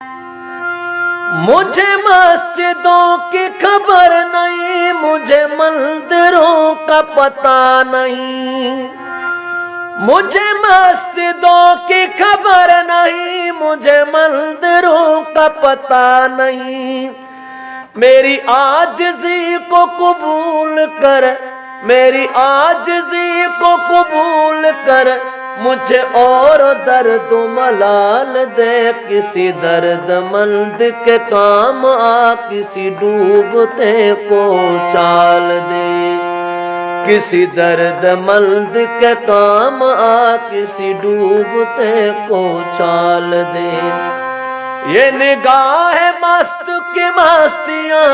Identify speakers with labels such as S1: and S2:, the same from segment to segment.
S1: मुझे मस्जिदों की खबर नहीं, मुझे मंदिरों का पता नहीं। मुझे मस्जिदों की खबर नहीं, मुझे मंदिरों का पता नहीं। मेरी आजिज़ी को कबूल कर, मेरी आजिज़ी को कबूल कर, मुझे और दर्द मलाल दे। किसी दर्दमंद के काम आ, किसी डूबते को चाल दे। किसी दर्दमंद के काम आ, किसी डूबते को चाल दे। ये निगाह मस्त की मस्तियाँ,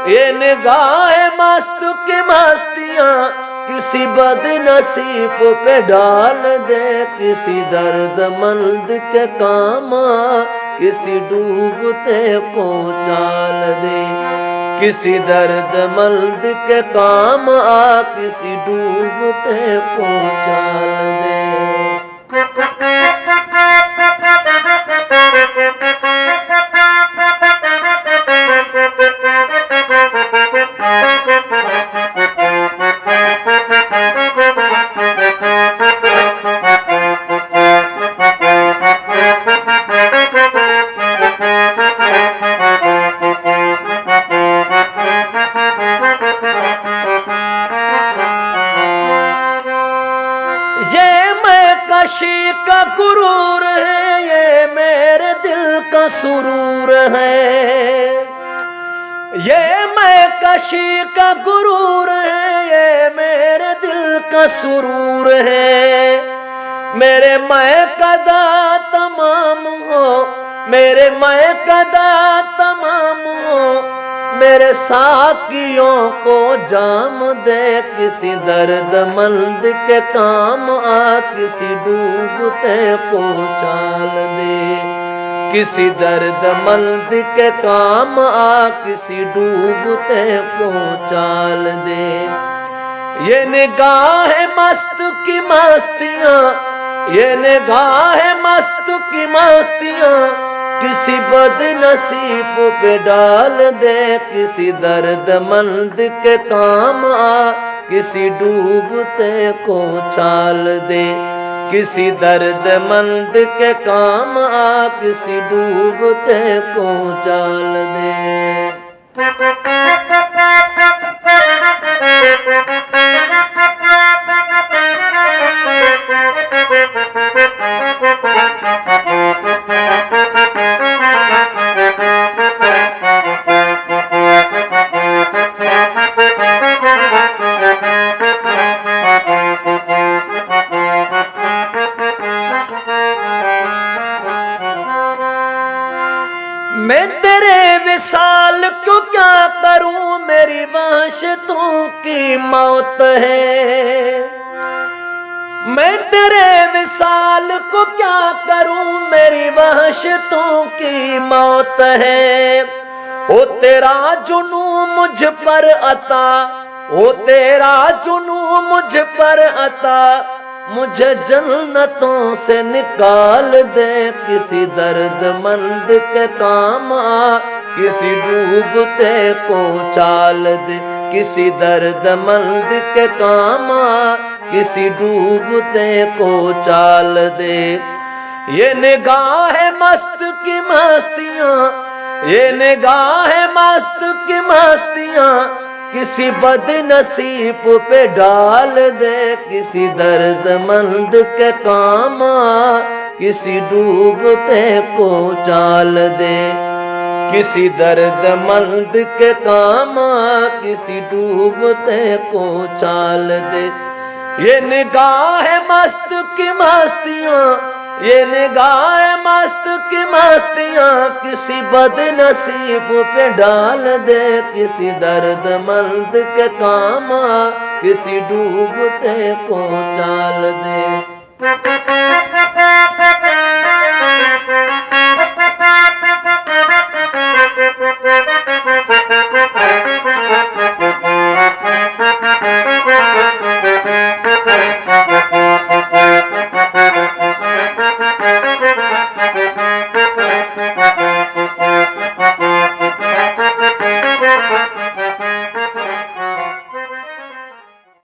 S1: ये निगाह मस्त की मस्तियाँ, किसी बदनसीब पे डाल दे। किसी दर्दमंद के काम आ, किसी डूबते को चाल दे। किसी दर्दमंद के काम आ, किसी डूबते को चाल दे। कशी का गुरूर है, ये मेरे दिल का सुरूर है। ये मैं कशी का गुरूर है, ये मेरे दिल का सुरूर है। मेरे मैं कदा तमाम हो, मेरे मैं कदा तमाम हो, मेरे साकियों को जाम दे। किसी दर्दमंद के काम आ, किसी डूबते को चाल दे। किसी दर्दमंद के काम आ, किसी डूबते को चाल दे। ये निगाह मस्त की मस्तियाँ, ये निगाह मस्त की मस्तियाँ, किसी बदनसीब पे डाल दे। किसी दर्दमंद के काम आ, किसी डूबते को चाल दे। किसी दर्दमंद के काम आ, किसी डूबते को चाल दे। मैं तेरे विसाल को क्या करूं, मेरी वहशतों की मौत है। मैं तेरे विसाल को क्या करूं, मेरी वहशतों की मौत है। ओ तेरा जुनू मुझ पर अता, ओ तेरा जुनू मुझ पर अता, मुझे जन्नतों से निकाल दे। किसी दर्दमंद के काम आ, किसी डूबते को चाल दे। किसी दर्दमंद के काम आ, किसी डूबते को चाल दे। ये निगाह मस्त की मस्तियाँ, ये निगाह मस्त की मस्तियाँ, किसी बदनसीब पे डाल दे। किसी दर्दमंद के काम आ, किसी डूबते को चाल दे। किसी दर्दमंद के काम आ, किसी डूबते को चाल दे। ये निगाह मस्त की मस्तियाँ, ये निगाह मस्त की मस्तियाँ, किसी बदनसीब पे डाल दे। किसी दर्दमंद के काम आ, किसी डूबते को चाल दे।